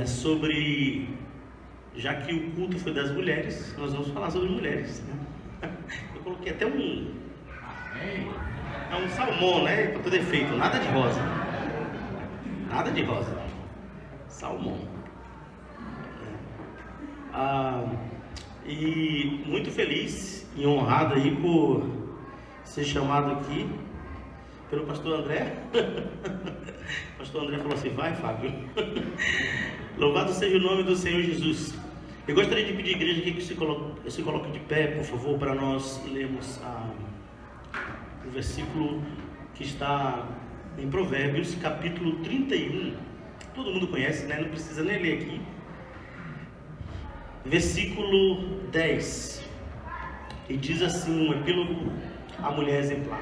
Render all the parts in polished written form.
sobre, já que o culto foi das mulheres, nós vamos falar sobre mulheres, né? Eu coloquei até um salmão, né, para todo efeito, nada de rosa, salmão. E muito feliz e honrado aí por ser chamado aqui pelo pastor André. O pastor André falou assim: vai, Fábio. Louvado seja o nome do Senhor Jesus. Eu gostaria de pedir à igreja que se coloque de pé, por favor, para nós lermos o versículo que está em Provérbios, capítulo 31. Todo mundo conhece, né? Não precisa nem ler aqui. Versículo 10. E diz assim, um epílogo à mulher exemplar.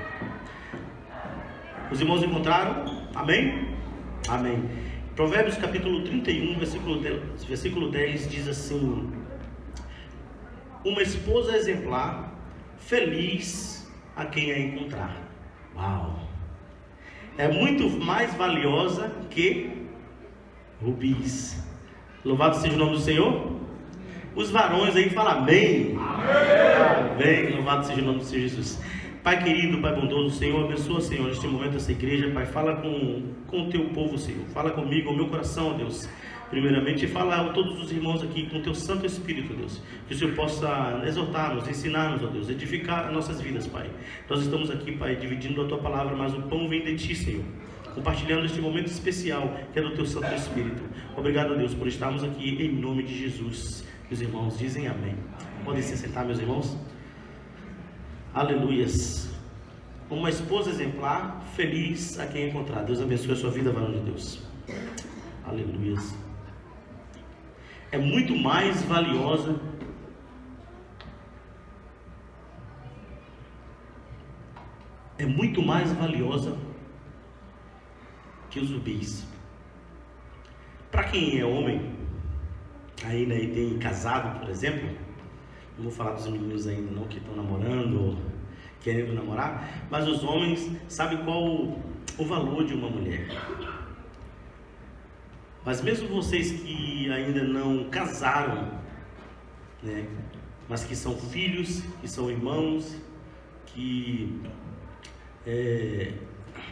Os irmãos encontraram? Amém? Amém. Provérbios capítulo 31, versículo 10 diz assim: uma esposa exemplar, feliz a quem a encontrar. Uau! É muito mais valiosa que rubis. Louvado seja o nome do Senhor. Os varões aí falam amém. Amém. Louvado seja o nome do Senhor Jesus. Pai querido, Pai bondoso, Senhor, abençoa, Senhor, neste momento essa igreja, Pai, fala com o teu povo, Senhor, fala comigo, o meu coração, Deus, primeiramente, e fala a todos os irmãos aqui com o teu Santo Espírito, Deus, que o Senhor possa exortar-nos, ensinar-nos, ó Deus, edificar nossas vidas, Pai. Nós estamos aqui, Pai, dividindo a tua palavra, mas o pão vem de ti, Senhor, compartilhando este momento especial, que é do teu Santo Espírito. Obrigado, Deus, por estarmos aqui, em nome de Jesus. Meus irmãos dizem amém. Podem se sentar, meus irmãos. Aleluias. Uma esposa exemplar, feliz a quem encontrar. Deus abençoe a sua vida, varão de Deus. Aleluias. É muito mais valiosa que os rubis. Para quem é homem, aí, né, e tem casado, por exemplo, não vou falar dos meninos ainda não, que estão namorando ou querendo namorar, mas os homens sabem qual o valor de uma mulher. Mas mesmo vocês que ainda não casaram, né, mas que são filhos, que são irmãos, que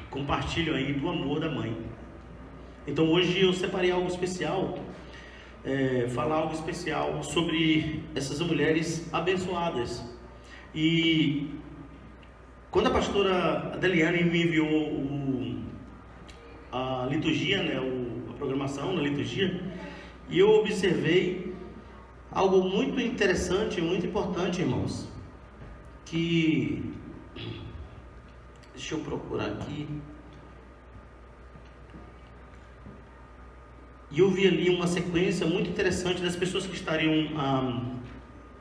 compartilham aí do amor da mãe. Então hoje eu separei algo especial, falar algo especial sobre essas mulheres abençoadas. E quando a pastora Adeliane me enviou a liturgia, né, a programação da liturgia, e eu observei algo muito interessante, muito importante, irmãos, que, deixa eu procurar aqui, e eu vi ali uma sequência muito interessante das pessoas que estariam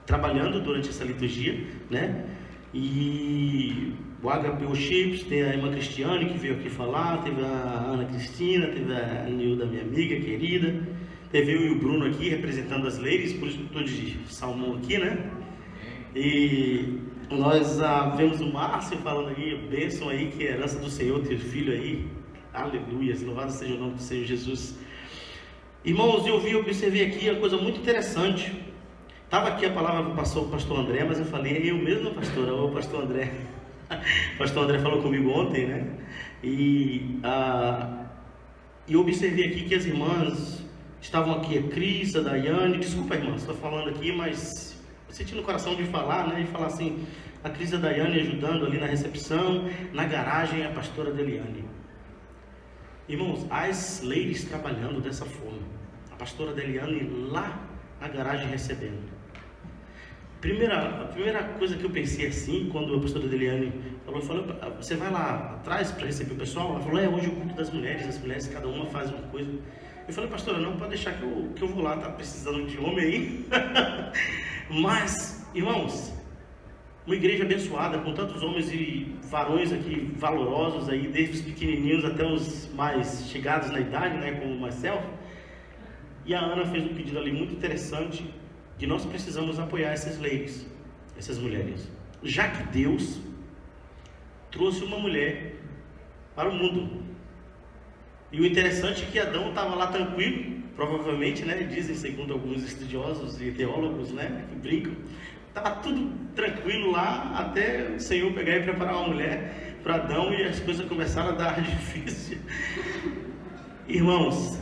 trabalhando durante essa liturgia, né? E o HP Chips, tem a irmã Cristiane que veio aqui falar, teve a Ana Cristina, teve a Nilda, minha amiga querida, teve eu e o Bruno aqui representando as ladies, por isso que eu estou de salmão aqui, né? E nós vemos o Márcio falando aí, bênção aí, que é herança do Senhor, ter filho aí, aleluia, louvado seja o nome do Senhor Jesus. Irmãos, eu observei aqui uma coisa muito interessante. Estava aqui a palavra passou o pastor André, mas eu falei, eu mesmo, pastora, o pastor André. O pastor André falou comigo ontem, né? E eu observei aqui que as irmãs estavam aqui, a Cris, a Daiane, desculpa, irmãs, estou falando aqui, mas senti no coração de falar, né? De falar assim, a Cris e a Daiane ajudando ali na recepção, na garagem, a pastora Adeliane. Irmãos, as ladies trabalhando dessa forma, a pastora Adeliane lá na garagem recebendo. A primeira coisa que eu pensei assim, quando a pastora Adeliane falou, você vai lá atrás para receber o pessoal? Ela falou, hoje é o culto das mulheres, as mulheres cada uma faz uma coisa. Eu falei, pastora, não, pode deixar que eu vou lá, tá precisando de homem aí. Mas, irmãos, uma igreja abençoada, com tantos homens e varões aqui valorosos aí, desde os pequenininhos até os mais chegados na idade, né, como o Marcel. E a Ana fez um pedido ali muito interessante, que nós precisamos apoiar essas ladies, essas mulheres, já que Deus trouxe uma mulher para o mundo. E o interessante é que Adão estava lá tranquilo, provavelmente, né? Dizem, segundo alguns estudiosos e teólogos, né? Que brincam. Estava tudo tranquilo lá, até o Senhor pegar e preparar uma mulher para Adão e as coisas começaram a dar difícil. Irmãos,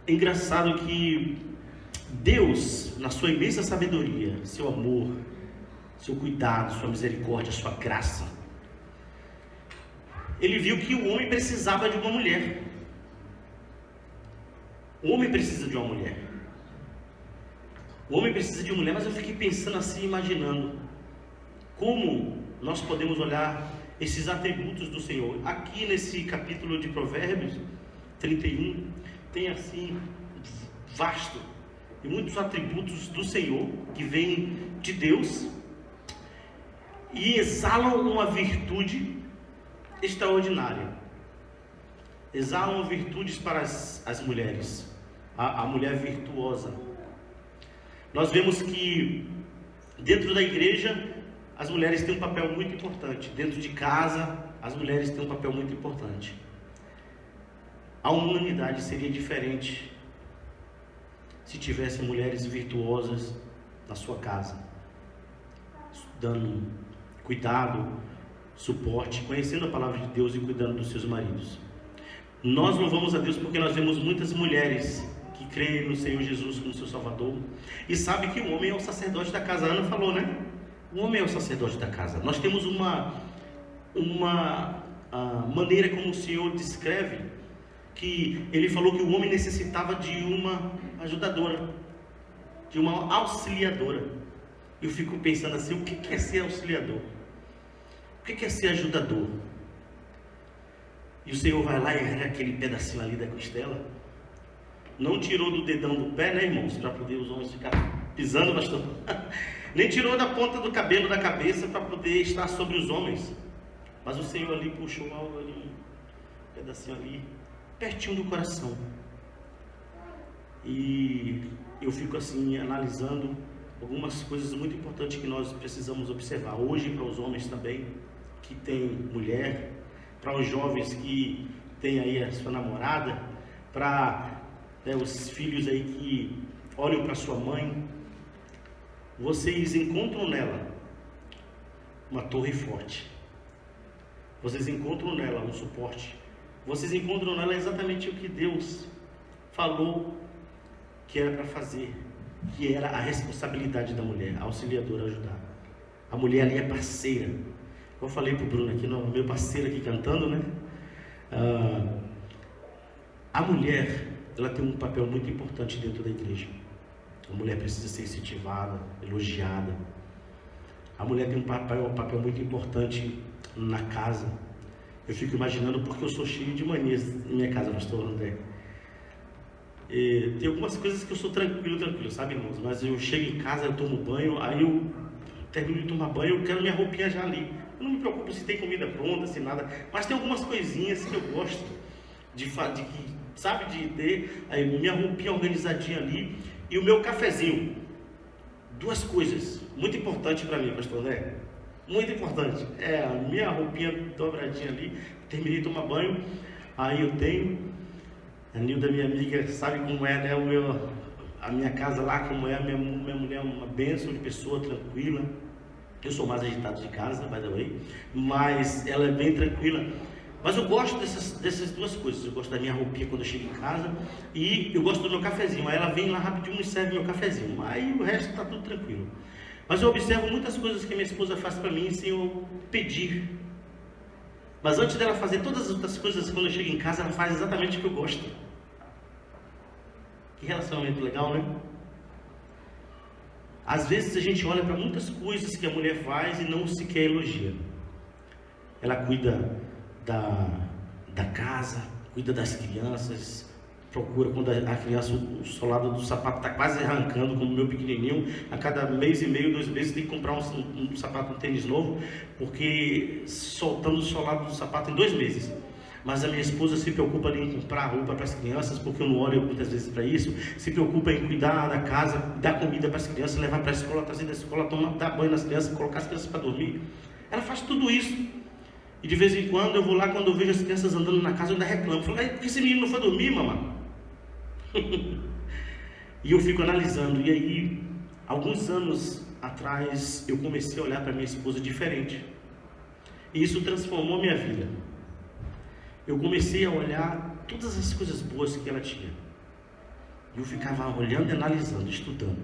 é engraçado que Deus, na sua imensa sabedoria, seu amor, seu cuidado, sua misericórdia, sua graça, Ele viu que o homem precisava de uma mulher. O homem precisa de uma mulher. O homem precisa de uma mulher, mas eu fiquei pensando assim, imaginando como nós podemos olhar esses atributos do Senhor. Aqui nesse capítulo de Provérbios 31, tem assim, vasto, e muitos atributos do Senhor, que vêm de Deus, e exalam uma virtude extraordinária. Exalam virtudes para as mulheres, a mulher virtuosa. Nós vemos que dentro da igreja as mulheres têm um papel muito importante. Dentro de casa as mulheres têm um papel muito importante. A humanidade seria diferente se tivesse mulheres virtuosas na sua casa, dando cuidado, suporte, conhecendo a palavra de Deus e cuidando dos seus maridos. Nós louvamos a Deus porque nós vemos muitas mulheres que creem no Senhor Jesus como seu Salvador e sabe que o homem é o sacerdote da casa. A Ana falou, né? O homem é o sacerdote da casa. Nós temos uma maneira como o Senhor descreve, que Ele falou que o homem necessitava de uma ajudadora, de uma auxiliadora. Eu fico pensando assim, o que é ser auxiliador? O que é ser ajudador? E o Senhor vai lá e erra aquele pedacinho ali da costela. Não tirou do dedão do pé, né, irmãos? Para poder os homens ficarem pisando, pastor. Nem tirou da ponta do cabelo da cabeça para poder estar sobre os homens. Mas o Senhor ali puxou algo ali, um pedacinho ali, pertinho do coração. E eu fico assim, analisando algumas coisas muito importantes que nós precisamos observar. Hoje para os homens também, que tem mulher, para os jovens que tem aí a sua namorada, para os filhos aí que olham para sua mãe, vocês encontram nela uma torre forte, vocês encontram nela um suporte, vocês encontram nela exatamente o que Deus falou que era para fazer, que era a responsabilidade da mulher, a auxiliadora, ajudar. A mulher ali é parceira. Eu falei para o Bruno aqui, meu parceiro aqui cantando, né? A mulher, ela tem um papel muito importante dentro da igreja. A mulher precisa ser incentivada, elogiada. A mulher tem um papel muito importante na casa. Eu fico imaginando, porque eu sou cheio de manias na minha casa, pastor André. Tem algumas coisas que eu sou tranquilo, sabe, irmãos? Mas eu chego em casa, eu tomo banho, aí eu termino de tomar banho, eu quero minha roupinha já ali. Eu não me preocupo se tem comida pronta, se nada, mas tem algumas coisinhas que eu gosto de ter a minha roupinha organizadinha ali e o meu cafezinho. Duas coisas muito importantes para mim, pastor André, muito importante. A minha roupinha dobradinha ali, terminei de tomar banho, aí eu tenho, a Nilda, minha amiga, sabe como é, né, a minha casa lá, como é, a minha mulher é uma bênção de pessoa, tranquila. Eu sou mais agitado de casa, by the way, mas ela é bem tranquila. Mas eu gosto dessas duas coisas. Eu gosto da minha roupinha quando eu chego em casa e eu gosto do meu cafezinho. Aí ela vem lá rapidinho e serve meu cafezinho. Aí o resto está tudo tranquilo. Mas eu observo muitas coisas que minha esposa faz para mim sem eu pedir. Mas antes dela fazer todas as outras coisas, quando eu chego em casa, ela faz exatamente o que eu gosto. Que relacionamento legal, né? Às vezes a gente olha para muitas coisas que a mulher faz e não sequer elogia. Ela cuida da casa, cuida das crianças, procura quando a criança, o solado do sapato está quase arrancando, como o meu pequenininho, a cada mês e meio, 2 meses tem que comprar um sapato, um tênis novo, porque soltando o solado do sapato em 2 meses. Mas a minha esposa se preocupa em comprar roupa para as crianças, porque eu não olho muitas vezes para isso. Se preocupa em cuidar da casa, dar comida para as crianças, levar para a escola, trazer da escola, dar banho nas crianças, colocar as crianças para dormir. Ela faz tudo isso. E de vez em quando eu vou lá, quando eu vejo as crianças andando na casa, eu ainda reclamo. Falo, por que esse menino não foi dormir, mamãe? E eu fico analisando. E aí, alguns anos atrás, eu comecei a olhar para minha esposa diferente. E isso transformou minha vida. Eu comecei a olhar todas as coisas boas que ela tinha. E eu ficava olhando e analisando, estudando.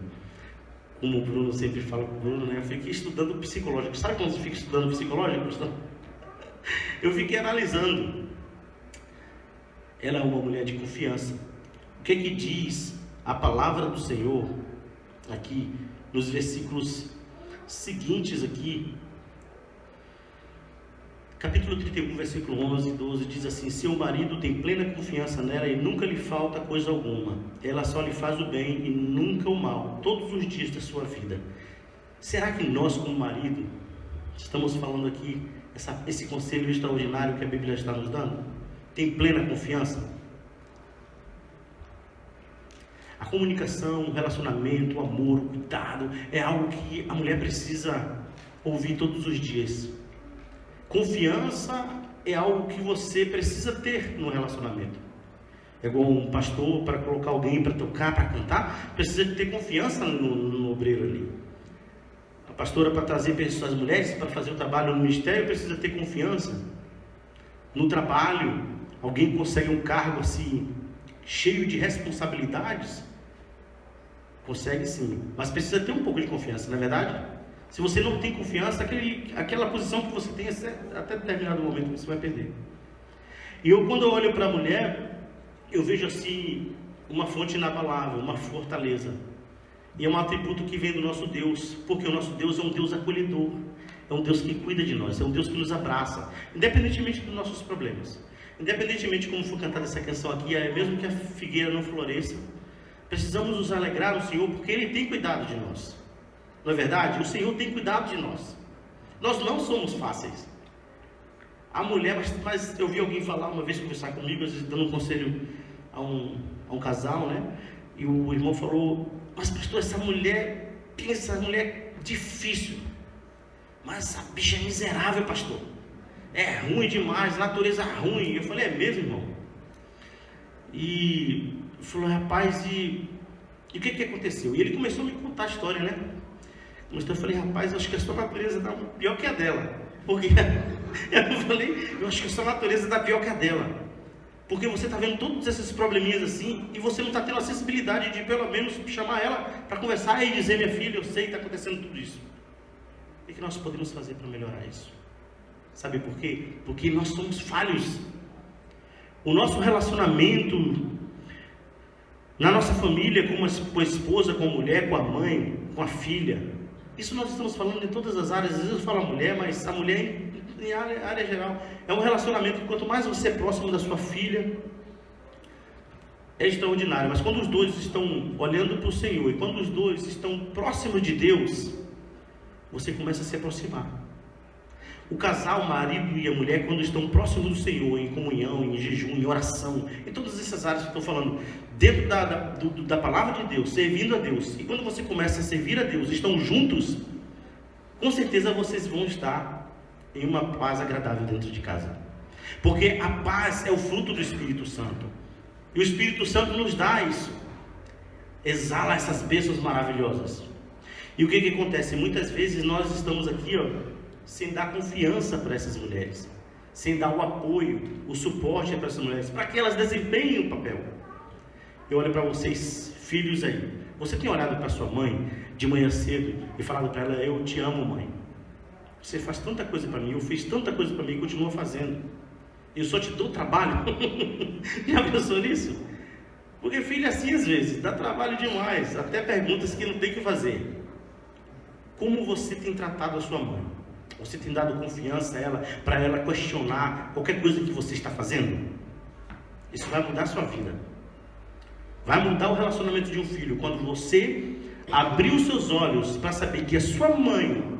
Como o Bruno sempre fala com o Bruno, né? Eu fiquei estudando psicológico. Sabe quando você fica estudando psicológico? Eu fiquei analisando. Ela é uma mulher de confiança. O que é que diz a palavra do Senhor aqui nos versículos seguintes aqui? Capítulo 31, versículo 11 e 12 diz assim: seu marido tem plena confiança nela e nunca lhe falta coisa alguma. Ela só lhe faz o bem e nunca o mal, todos os dias da sua vida. Será que nós, como marido, estamos falando aqui esse conselho extraordinário que a Bíblia está nos dando? Tem plena confiança? A comunicação, o relacionamento, o amor, o cuidado é algo que a mulher precisa ouvir todos os dias. Confiança é algo que você precisa ter no relacionamento. É igual um pastor, para colocar alguém para tocar, para cantar, precisa ter confiança no obreiro ali. A pastora, para trazer pessoas, as mulheres, para fazer o trabalho no ministério, precisa ter confiança. No trabalho, alguém consegue um cargo assim, cheio de responsabilidades? Consegue sim, mas precisa ter um pouco de confiança, não é verdade? Se você não tem confiança, aquela posição que você tem, até determinado momento você vai perder. E eu, quando eu olho para a mulher, eu vejo assim, uma fonte inabalável, uma fortaleza. E é um atributo que vem do nosso Deus, porque o nosso Deus é um Deus acolhedor, é um Deus que cuida de nós, é um Deus que nos abraça, independentemente dos nossos problemas. Independentemente de como for cantada essa canção aqui, mesmo que a figueira não floresça, precisamos nos alegrar no Senhor, porque Ele tem cuidado de nós. Não é verdade? O Senhor tem cuidado de nós. Nós não somos fáceis. A mulher, mas eu vi alguém falar uma vez, conversar comigo, às vezes dando um conselho a um casal, né? E o irmão falou: mas pastor, essa mulher difícil. Mas essa bicha é miserável, pastor. É ruim demais, natureza ruim. Eu falei: é mesmo, irmão? E ele falou: rapaz, e o que aconteceu? E ele começou a me contar a história, né? Mas eu falei: rapaz, eu acho que a sua natureza está pior que a dela. Porque eu acho que a sua natureza está pior que a dela. Porque você está vendo todos esses probleminhas assim, e você não está tendo a sensibilidade de pelo menos chamar ela para conversar e dizer: minha filha, eu sei que está acontecendo tudo isso. O que nós podemos fazer para melhorar isso? Sabe por quê? Porque nós somos falhos. O nosso relacionamento na nossa família, com a esposa, com a mulher, com a mãe, com a filha, isso nós estamos falando em todas as áreas. Às vezes eu falo a mulher, mas a mulher em área geral. É um relacionamento que quanto mais você é próximo da sua filha, é extraordinário. Mas quando os dois estão olhando para o Senhor, e quando os dois estão próximos de Deus, você começa a se aproximar. O casal, o marido e a mulher, quando estão próximos do Senhor, em comunhão, em jejum, em oração, em todas essas áreas que eu estou falando, dentro da palavra de Deus, servindo a Deus, e quando você começa a servir a Deus, estão juntos, com certeza vocês vão estar em uma paz agradável dentro de casa. Porque a paz é o fruto do Espírito Santo. E o Espírito Santo nos dá isso. Exala essas bênçãos maravilhosas. E o que acontece? Muitas vezes nós estamos aqui, sem dar confiança para essas mulheres, sem dar o apoio, o suporte para essas mulheres, para que elas desempenhem o papel. Eu olho para vocês, filhos aí. Você tem olhado para sua mãe de manhã cedo e falado para ela: eu te amo, mãe. Você faz tanta coisa para mim, eu fiz tanta coisa para mim e continua fazendo. Eu só te dou trabalho. Já pensou nisso? Porque filho é assim às vezes, dá trabalho demais, até perguntas que não tem que fazer. Como você tem tratado a sua mãe? Você tem dado confiança a ela, para ela questionar qualquer coisa que você está fazendo? Isso vai mudar a sua vida. Vai mudar o relacionamento de um filho, quando você abrir os seus olhos para saber que a sua mãe,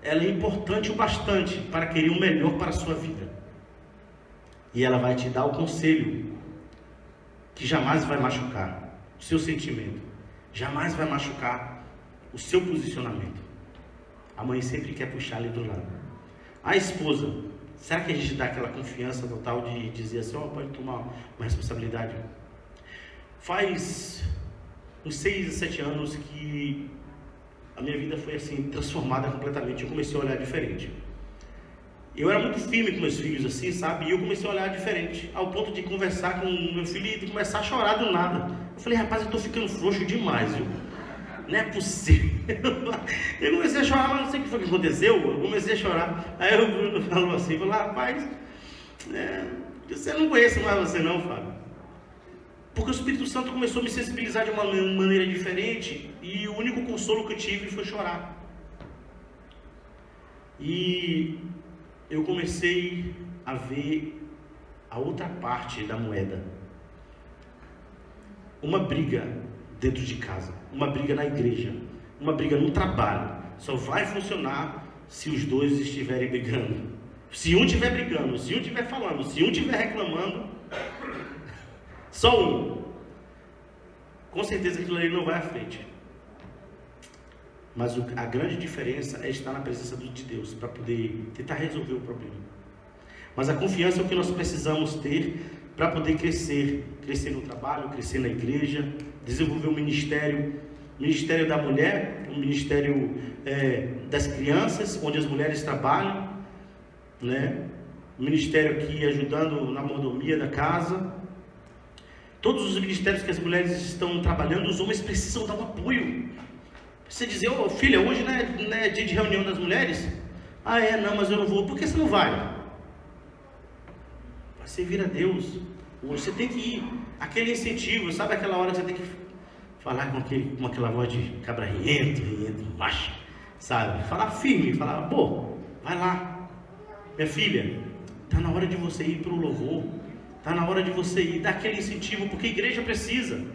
ela é importante o bastante para querer o melhor para a sua vida. E ela vai te dar o conselho que jamais vai machucar o seu sentimento, jamais vai machucar o seu posicionamento. A mãe sempre quer puxar ali do lado. A esposa, será que a gente dá aquela confiança total de dizer assim, pode tomar uma responsabilidade? Faz uns 6 a 7 anos que a minha vida foi assim, transformada completamente. Eu comecei a olhar diferente. Eu era muito firme com meus filhos assim, sabe? E eu comecei a olhar diferente, ao ponto de conversar com o meu filho e começar a chorar do nada. Eu falei, rapaz, eu tô ficando frouxo demais, viu? Não é possível. Eu comecei a chorar, mas não sei o que foi que aconteceu. Eu comecei a chorar. Aí o Bruno falou assim, rapaz, você não conhece mais você não, Fábio. Porque o Espírito Santo começou a me sensibilizar de uma maneira diferente, e o único consolo que eu tive foi chorar. E eu comecei a ver a outra parte da moeda. Uma briga dentro de casa, uma briga na igreja, uma briga no trabalho, só vai funcionar se os dois estiverem brigando. Se um estiver brigando, se um estiver falando, se um estiver reclamando, só um. Com certeza aquilo ali não vai à frente. Mas a grande diferença é estar na presença de Deus, para poder tentar resolver o problema. Mas a confiança é o que nós precisamos ter para poder crescer no trabalho, crescer na igreja, desenvolver um ministério da mulher, um ministério das crianças, onde as mulheres trabalham, né? Um ministério aqui ajudando na mordomia da casa. Todos os ministérios que as mulheres estão trabalhando, os homens precisam dar um apoio. Você dizer, filha, hoje não é dia de reunião das mulheres? Não, mas eu não vou. Por que você não vai? Vai servir a Deus. Você tem que ir. Aquele incentivo, sabe aquela hora que você tem que falar com aquela voz de cabra riento, macho, sabe? Falar firme, falar, vai lá. Minha filha, está na hora de você ir para o louvor. Está na hora de você ir, dar aquele incentivo, porque a igreja precisa.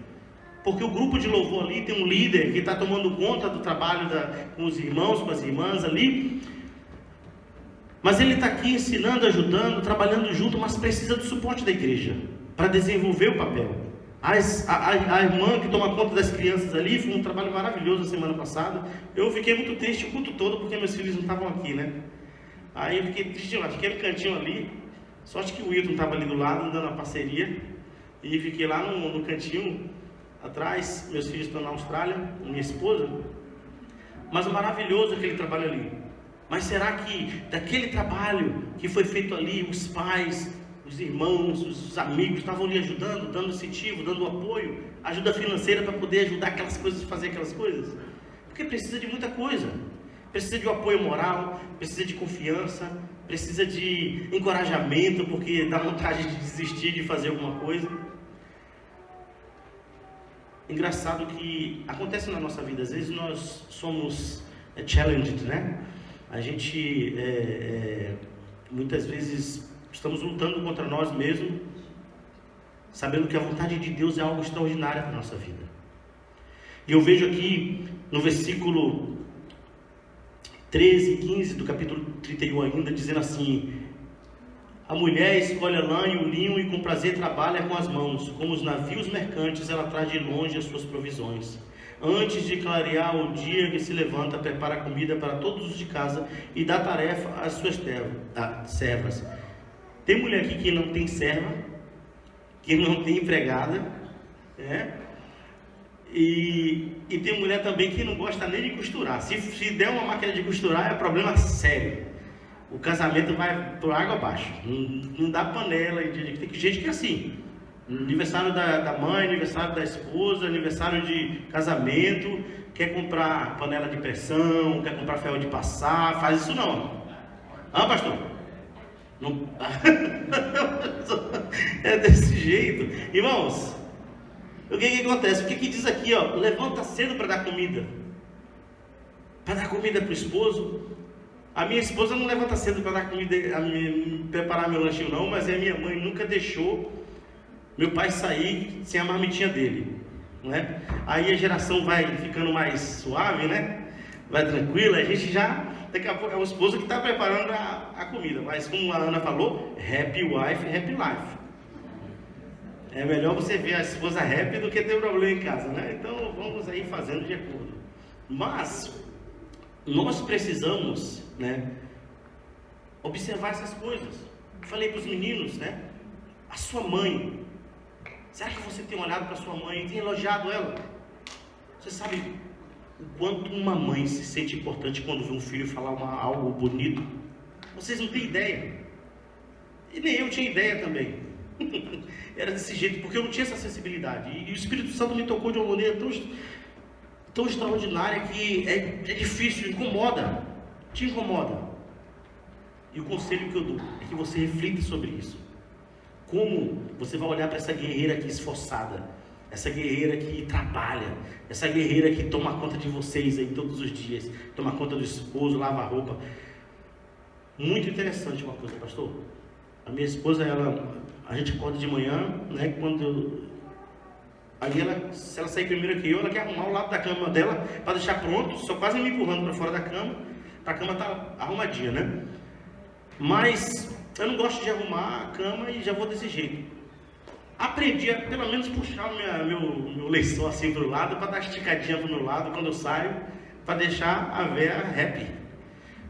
Porque o grupo de louvor ali tem um líder que está tomando conta do trabalho com os irmãos, com as irmãs ali. Mas ele está aqui ensinando, ajudando, trabalhando junto, mas precisa do suporte da igreja para desenvolver o papel. A irmã que toma conta das crianças ali, foi um trabalho maravilhoso na semana passada. Eu fiquei muito triste o culto todo porque meus filhos não estavam aqui, né? Aí eu fiquei triste, fiquei no cantinho ali. Sorte que o Wilton estava ali do lado, dando a parceria. E fiquei lá no cantinho atrás. Meus filhos estão na Austrália, minha esposa. Mas maravilhoso aquele trabalho ali. Mas será que daquele trabalho que foi feito ali, os pais, os irmãos, os amigos estavam ali ajudando, dando incentivo, dando apoio, ajuda financeira para poder ajudar aquelas coisas, fazer aquelas coisas? Porque precisa de muita coisa. Precisa de um apoio moral, precisa de confiança, precisa de encorajamento, porque dá vontade de desistir de fazer alguma coisa. Engraçado que acontece na nossa vida, às vezes nós somos challenged, né? A gente muitas vezes estamos lutando contra nós mesmos, sabendo que a vontade de Deus é algo extraordinário para a nossa vida. E eu vejo aqui no versículo 13 e 15 do capítulo 31 ainda, dizendo assim: a mulher escolhe a lã e o linho e com prazer trabalha com as mãos, como os navios mercantes, ela traz de longe as suas provisões. Antes de clarear o dia que se levanta, prepara a comida para todos os de casa e dá tarefa às suas servas. Tem mulher aqui que não tem serva, que não tem empregada, e tem mulher também que não gosta nem de costurar. Se der uma máquina de costurar, é problema sério. O casamento vai por água abaixo. Não dá panela. Tem gente que é assim. Aniversário da mãe, aniversário da esposa, aniversário de casamento, quer comprar panela de pressão, quer comprar ferro de passar. Faz isso não. Pastor? Não. É desse jeito. Irmãos, o que acontece? O que diz aqui? Levanta cedo para dar comida. Para dar comida para o esposo. A minha esposa não levanta cedo para dar comida, preparar meu lanchinho não, mas a minha mãe nunca deixou meu pai sair sem a marmitinha dele, não é? Aí a geração vai ficando mais suave, né? Vai tranquila, a gente já, daqui a pouco é o esposo que está preparando a comida. Mas como a Ana falou, happy wife, happy life. É melhor você ver a esposa happy do que ter problema em casa, né? Então vamos aí fazendo de acordo. Mas nós precisamos, né, observar essas coisas. Falei para os meninos, né? A sua mãe, será que você tem olhado para sua mãe e tem elogiado ela? Você sabe o quanto uma mãe se sente importante quando vê um filho falar algo bonito? Vocês não têm ideia. E nem eu tinha ideia também. Era desse jeito, porque eu não tinha essa sensibilidade. E o Espírito Santo me tocou de uma maneira tão extraordinária que é difícil, incomoda. Te incomoda. E o conselho que eu dou é que você reflita sobre isso. Como você vai olhar para essa guerreira aqui esforçada, essa guerreira que trabalha, essa guerreira que toma conta de vocês aí todos os dias, toma conta do esposo, lava a roupa. Muito interessante uma coisa, pastor. A minha esposa, a gente acorda de manhã, né? Aí se ela sair primeiro que eu, ela quer arrumar o lado da cama dela para deixar pronto, só quase me empurrando para fora da cama, para a cama estar arrumadinha, né? Mas eu não gosto de arrumar a cama e já vou desse jeito. Aprendi a pelo menos puxar meu lençol assim para o lado, para dar esticadinha para o meu lado quando eu saio, para deixar a véia happy,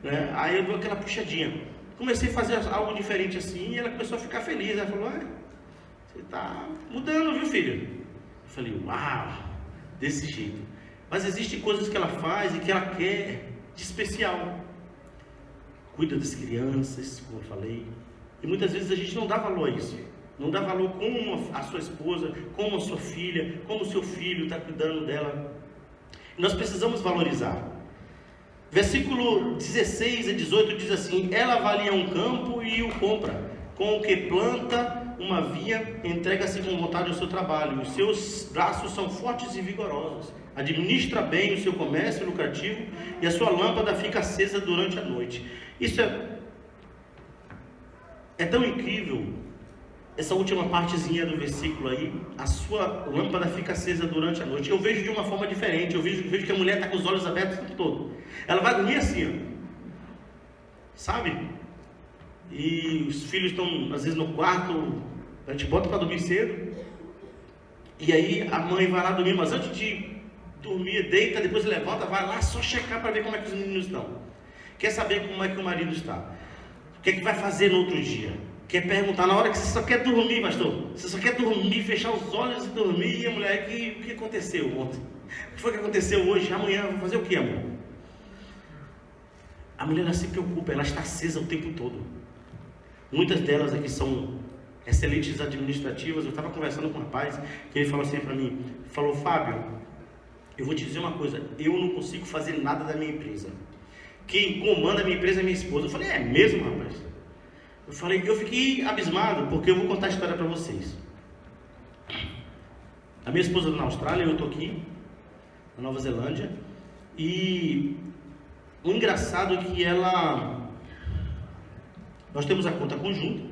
né? Aí eu dou aquela puxadinha. Comecei a fazer algo diferente assim e ela começou a ficar feliz. Ela falou: você está mudando, viu, filho? Eu falei: uau, desse jeito. Mas existem coisas que ela faz e que ela quer de especial. Cuida das crianças, como eu falei. E muitas vezes a gente não dá valor a isso. Não dá valor como a sua esposa, como a sua filha, como o seu filho está cuidando dela. E nós precisamos valorizar. Versículo 16 e 18 diz assim: ela avalia um campo e o compra, com o que planta uma vinha, entrega-se com vontade ao seu trabalho, os seus braços são fortes e vigorosos, administra bem o seu comércio lucrativo e a sua lâmpada fica acesa durante a noite. Isso é tão incrível, essa última partezinha do versículo aí, a sua lâmpada fica acesa durante a noite. Eu vejo de uma forma diferente, eu vejo que a mulher está com os olhos abertos o tempo todo. Ela vai dormir assim, ó, sabe? E os filhos estão às vezes no quarto, a gente bota para dormir cedo, e aí a mãe vai lá dormir, mas antes de dormir, deita, depois levanta, vai lá só checar para ver como é que os meninos estão. Quer saber como é que o marido está? O que é que vai fazer no outro dia? Quer perguntar na hora que você só quer dormir, pastor? Você só quer dormir, fechar os olhos e dormir. E a mulher, o que aconteceu ontem? O que foi que aconteceu hoje? Amanhã vai fazer o que, amor? A mulher não se preocupa, ela está acesa o tempo todo. Muitas delas aqui são excelentes administrativas. Eu estava conversando com um rapaz que ele falou assim para mim, falou: Fábio, eu vou te dizer uma coisa, eu não consigo fazer nada da minha empresa. Quem comanda a minha empresa é minha esposa. Eu falei: é mesmo, rapaz? Eu fiquei abismado, porque eu vou contar a história para vocês. A minha esposa está na Austrália, eu estou aqui, na Nova Zelândia, e o engraçado é que nós temos a conta conjunta,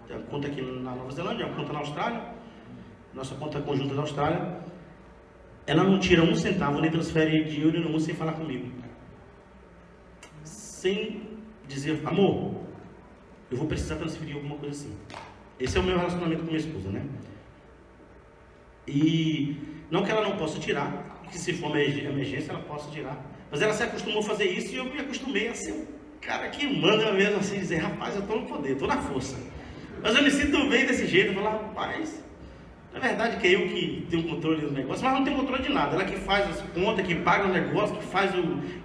a conta aqui na Nova Zelândia, a conta na Austrália, nossa conta conjunta da Austrália. Ela não tira um centavo, nem transfere dinheiro nenhum sem falar comigo, sem dizer: amor, eu vou precisar transferir alguma coisa assim. Esse é o meu relacionamento com minha esposa, né? E não que ela não possa tirar, que se for uma emergência ela possa tirar, mas ela se acostumou a fazer isso e eu me acostumei a ser um cara que manda mesmo assim, dizer: rapaz, eu estou no poder, estou na força. Mas eu me sinto bem desse jeito. Eu falo: rapaz, na verdade que é eu que tenho controle do negócio, mas não tenho controle de nada. Ela que faz as contas, que paga o negócio, que faz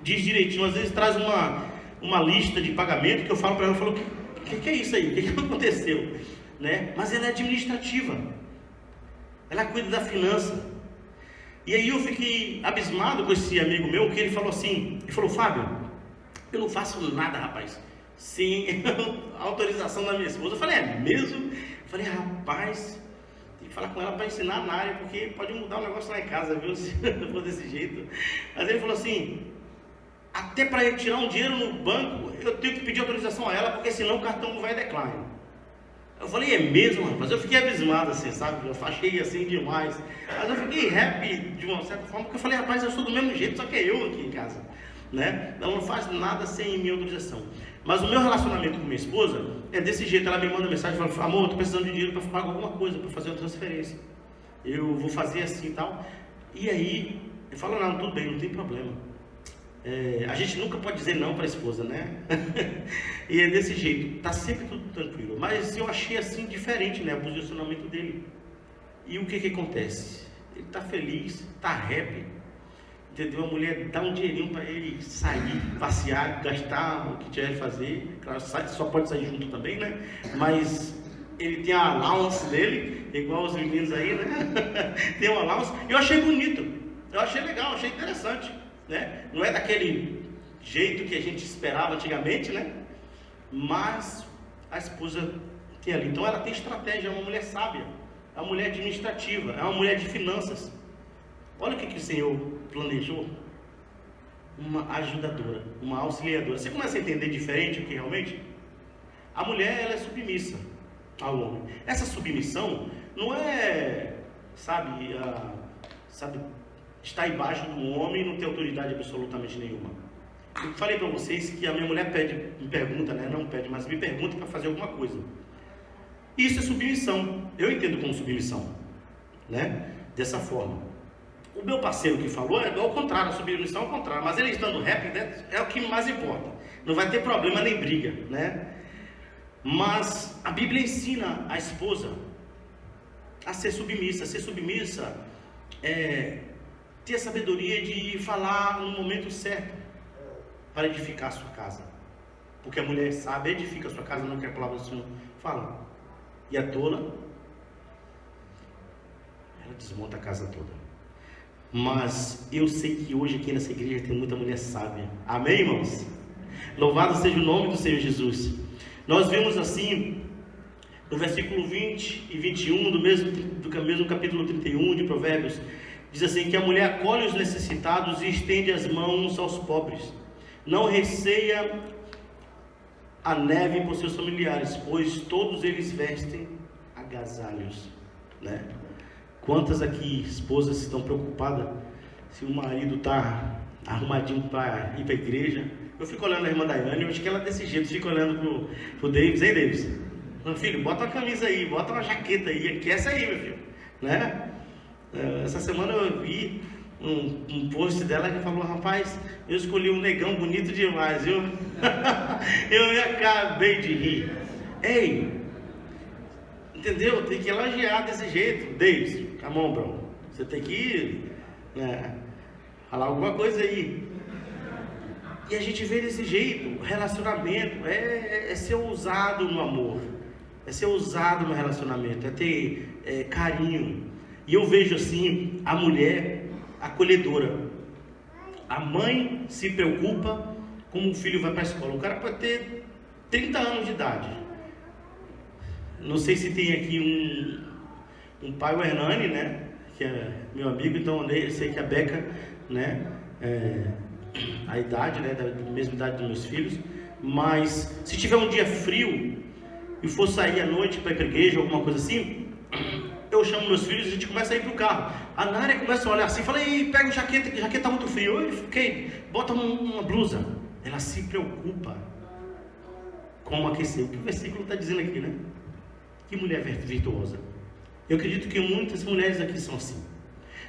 diz direitinho. Às vezes traz uma lista de pagamento que eu falo para ela, eu falo: o que é isso aí? O que aconteceu? Né? Mas ela é administrativa. Ela cuida da finança. E aí eu fiquei abismado com esse amigo meu, que ele falou assim, ele falou: Fábio, eu não faço nada, rapaz, sem a autorização da minha esposa. Eu falei: é mesmo? Eu falei: rapaz, tem que falar com ela para ensinar na área, porque pode mudar o negócio lá em casa, viu? Se eu for desse jeito. Mas ele falou assim: até para ele tirar um dinheiro no banco, eu tenho que pedir autorização a ela, porque senão o cartão vai decline. Eu falei: é mesmo, rapaz? Eu fiquei abismado assim, sabe? Eu achei assim demais. Mas eu fiquei happy de uma certa forma, porque eu falei: rapaz, eu sou do mesmo jeito, só que é eu aqui em casa, né? Ela não faz nada sem minha autorização. Mas o meu relacionamento com minha esposa é desse jeito. Ela me manda mensagem e fala: amor, eu estou precisando de dinheiro para pagar alguma coisa, para fazer uma transferência. Eu vou fazer assim e tal. E aí, eu falo: não, tudo bem, não tem problema. A gente nunca pode dizer não para a esposa, né? E é desse jeito, tá sempre tudo tranquilo. Mas eu achei assim diferente, né, o posicionamento dele. E o que acontece? Ele tá feliz, tá happy, entendeu? A mulher dá um dinheirinho para ele sair, passear, gastar o que tiver de fazer. Claro, só pode sair junto também, né? Mas ele tem a allowance dele, igual os meninos aí, né? Tem uma allowance. Eu achei bonito, eu achei legal, achei interessante, né? Não é daquele jeito que a gente esperava antigamente, né? Mas a esposa tem ali. Então ela tem estratégia, é uma mulher sábia, é uma mulher administrativa, é uma mulher de finanças. Olha o que o Senhor planejou. Uma ajudadora, uma auxiliadora. Você começa a entender diferente aqui realmente? A mulher, ela é submissa ao homem. Essa submissão não é, sabe, estar embaixo do homem e não ter autoridade absolutamente nenhuma. Eu falei para vocês que a minha mulher me pergunta, né? Não pede, mas me pergunta para fazer alguma coisa. Isso é submissão. Eu entendo como submissão, né? Dessa forma. O meu parceiro que falou é ao contrário, a submissão é ao contrário. Mas ele estando happy, né, é o que mais importa. Não vai ter problema nem briga, né? Mas a Bíblia ensina a esposa a ser submissa. Ser submissa é ter a sabedoria de falar no momento certo para edificar a sua casa. Porque a mulher sabe, edifica a sua casa, não quer a palavra do Senhor fala. E a tola, ela desmonta a casa toda. Mas eu sei que hoje aqui nessa igreja tem muita mulher sábia. Amém, irmãos? Louvado seja o nome do Senhor Jesus. Nós vemos assim, no versículo 20 e 21 do mesmo capítulo 31 de Provérbios, diz assim, que a mulher acolhe os necessitados e estende as mãos aos pobres. Não receia a neve por seus familiares, pois todos eles vestem agasalhos, né? Quantas aqui esposas estão preocupadas se o marido está arrumadinho para ir para a igreja? Eu fico olhando a irmã Daiane, eu acho que ela é desse jeito, fico olhando pro Davis, hein, Davis? Meu filho, bota uma camisa aí, bota uma jaqueta aí, aquece aí, meu filho, né? Essa semana eu vi um post dela que falou, rapaz, eu escolhi um negão bonito demais, viu? Eu me acabei de rir. Ei, entendeu? Tem que elogiar desse jeito. Davis, come on, bro. Você tem que falar alguma coisa aí. E a gente vê desse jeito, relacionamento é ser ousado no amor, é ser ousado no relacionamento, é ter carinho. E eu vejo assim, a mulher acolhedora. A mãe se preocupa como o filho vai para a escola. O cara pode ter 30 anos de idade. Não sei se tem aqui um pai, o Hernani, né? Que é meu amigo, então eu sei que a Beca, né? A idade, né? Da mesma idade dos meus filhos. Mas se tiver um dia frio e for sair à noite para ir para a igreja, alguma coisa assim, eu chamo meus filhos e a gente começa a ir para o carro. A Nária começa a olhar assim, fala, ei, pega o jaqueta, que jaqueta está muito frio. Eu fiquei, bota uma blusa. Ela se preocupa com aquecer. O que o versículo está dizendo aqui, né? Que mulher virtuosa. Eu acredito que muitas mulheres aqui são assim.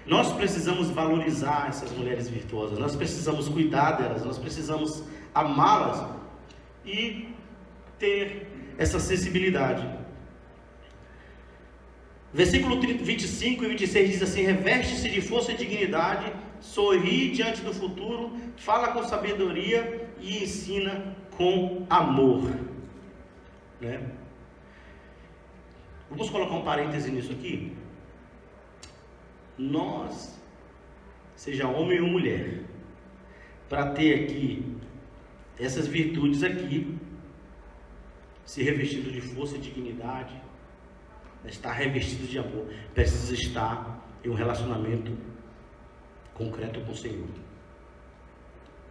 Nós precisamos valorizar essas mulheres virtuosas. Nós precisamos cuidar delas. Nós precisamos amá-las e ter essa sensibilidade. Versículo 25 e 26 diz assim, reveste-se de força e dignidade, sorri diante do futuro, fala com sabedoria e ensina com amor, né? Vamos colocar um parêntese nisso aqui. Nós, seja homem ou mulher, para ter aqui essas virtudes aqui, se revestido de força e dignidade, estar revestido de amor, precisa estar em um relacionamento concreto com o Senhor.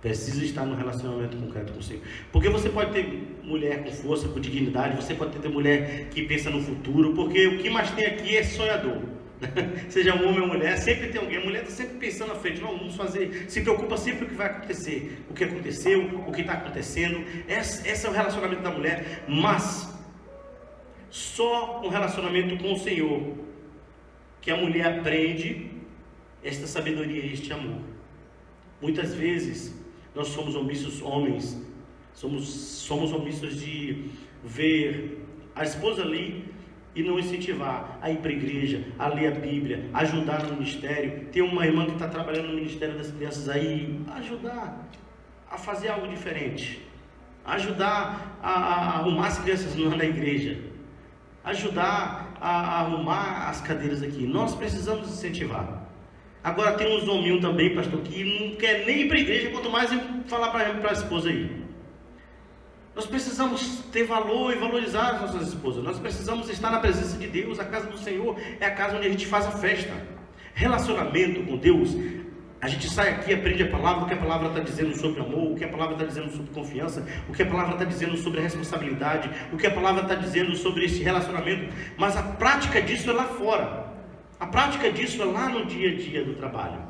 Precisa estar num relacionamento concreto com o Senhor. Porque você pode ter mulher com força, com dignidade, você pode ter mulher que pensa no futuro, porque o que mais tem aqui é sonhador. Seja um homem ou mulher, sempre tem alguém. A mulher está sempre pensando à frente, não, vamos fazer, se preocupa sempre com o que vai acontecer, o que aconteceu, o que está acontecendo. Esse é o relacionamento da mulher, mas só um relacionamento com o Senhor que a mulher aprende esta sabedoria e este amor. Muitas vezes Nós somos omissos homens, somos omissos de ver a esposa ali e não incentivar a ir para a igreja, a ler a Bíblia, ajudar no ministério. Tem uma irmã que está trabalhando no Ministério das Crianças aí, ajudar a fazer algo diferente, ajudar a arrumar as crianças na igreja, ajudar a arrumar as cadeiras aqui. Nós precisamos incentivar. Agora tem uns hominhos também, pastor, que não quer nem ir para a igreja, quanto mais falar para a esposa aí. Nós precisamos ter valor e valorizar as nossas esposas. Nós precisamos estar na presença de Deus. A casa do Senhor é a casa onde a gente faz a festa. Relacionamento com Deus. A gente sai aqui e aprende a palavra, o que a palavra está dizendo sobre amor, o que a palavra está dizendo sobre confiança, o que a palavra está dizendo sobre responsabilidade, o que a palavra está dizendo sobre esse relacionamento. Mas a prática disso é lá fora. A prática disso é lá no dia a dia do trabalho.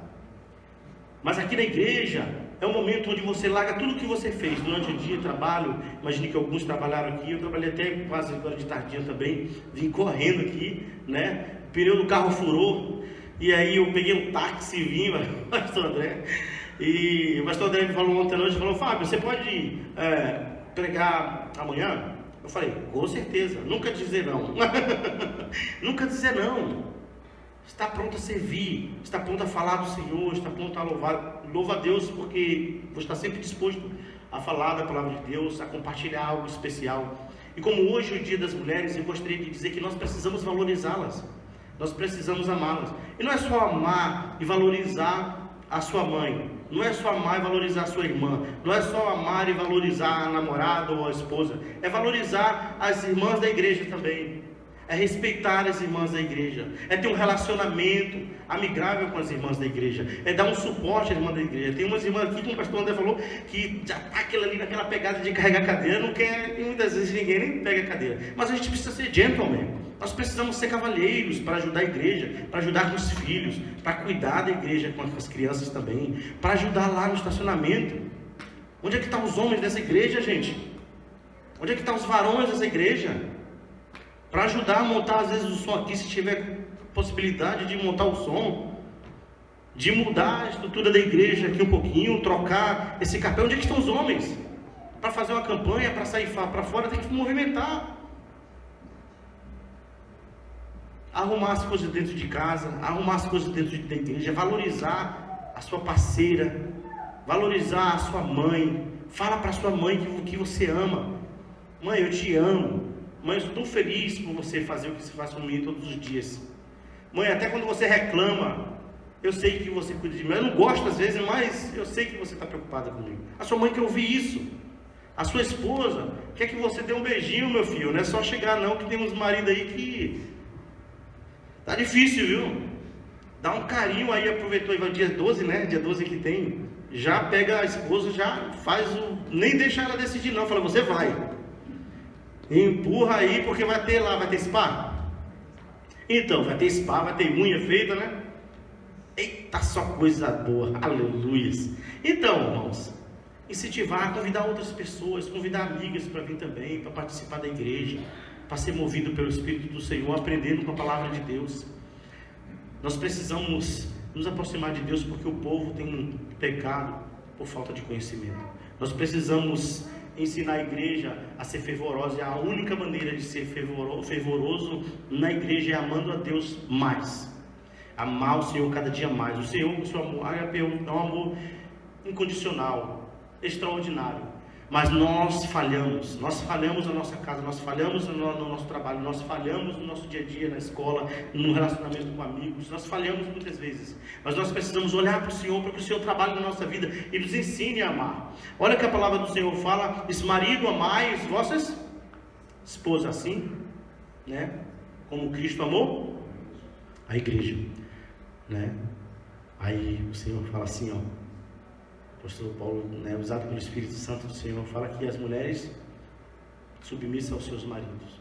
Mas aqui na igreja é um momento onde você larga tudo o que você fez durante o dia de trabalho. Imagine que alguns trabalharam aqui, eu trabalhei até quase agora de tardinha também, vim correndo aqui, né? O pneu do carro furou, e aí eu peguei um táxi e vim, pastor André. E o pastor André me falou ontem à noite, falou: Fábio, você pode pregar amanhã? Eu falei: com certeza, nunca dizer não. Nunca dizer não. Está pronto a servir, está pronto a falar do Senhor, está pronto a louvar. Louva a Deus, porque você está sempre disposto a falar da palavra de Deus, a compartilhar algo especial. E como hoje é o Dia das Mulheres, eu gostaria de dizer que nós precisamos valorizá-las, nós precisamos amá-las. E não é só amar e valorizar a sua mãe, não é só amar e valorizar a sua irmã, não é só amar e valorizar a namorada ou a esposa, é valorizar as irmãs da igreja também. É respeitar as irmãs da igreja, é ter um relacionamento amigável com as irmãs da igreja, é dar um suporte às irmãs da igreja. Tem umas irmãs aqui, como o pastor André falou, que já está ali naquela pegada de carregar cadeira, não quer, e muitas vezes ninguém nem pega a cadeira. Mas a gente precisa ser gentleman, nós precisamos ser cavalheiros para ajudar a igreja, para ajudar com os filhos, para cuidar da igreja com as crianças também, para ajudar lá no estacionamento. Onde é que estão os homens dessa igreja, gente? Onde é que estão os varões dessa igreja? Para ajudar a montar às vezes o som aqui, se tiver possibilidade de montar o som, de mudar a estrutura da igreja aqui um pouquinho, trocar esse capel. Onde é que estão os homens? Para fazer uma campanha, para sair para fora, tem que movimentar. Arrumar as coisas dentro de casa, arrumar as coisas dentro da igreja, valorizar a sua parceira, valorizar a sua mãe. Fala para a sua mãe que você ama. Mãe, eu te amo. Mãe, eu estou feliz por você fazer o que você faz por mim todos os dias. Mãe, até quando você reclama, eu sei que você cuida de mim. Eu não gosto às vezes, mas eu sei que você está preocupada comigo. A sua mãe quer ouvir isso. A sua esposa quer que você dê um beijinho, meu filho. Não é só chegar não, que tem uns maridos aí que... Tá difícil, viu? Dá um carinho aí, aproveitou aí, vai dia 12, né? Dia 12 que tem. Já pega a esposa, já faz o... Nem deixa ela decidir não, fala: você vai. Empurra aí, porque vai ter lá, vai ter spa? Então, vai ter spa, vai ter unha feita, né? Eita, só coisa boa, aleluia. Então, irmãos, incentivar, convidar outras pessoas, convidar amigas para vir também, para participar da igreja, para ser movido pelo Espírito do Senhor, aprendendo com a palavra de Deus. Nós precisamos nos aproximar de Deus, porque o povo tem pecado por falta de conhecimento. Nós precisamos ensinar a igreja a ser fervorosa, e a única maneira de ser fervoroso na igreja é amando a Deus mais, amar o Senhor cada dia mais. O Senhor, o seu amor é um amor incondicional, extraordinário, mas nós falhamos na nossa casa, nós falhamos no nosso trabalho, nós falhamos no nosso dia a dia, na escola, no relacionamento com amigos, nós falhamos muitas vezes, mas nós precisamos olhar para o Senhor, para que o Senhor trabalhe na nossa vida e nos ensine a amar. Olha que a palavra do Senhor fala: diz: marido, amai as vossas esposas assim, né? Como Cristo amou a igreja, né? Aí o Senhor fala assim, ó, o apóstolo Paulo, né, usado pelo Espírito Santo do Senhor, fala que as mulheres submissas aos seus maridos.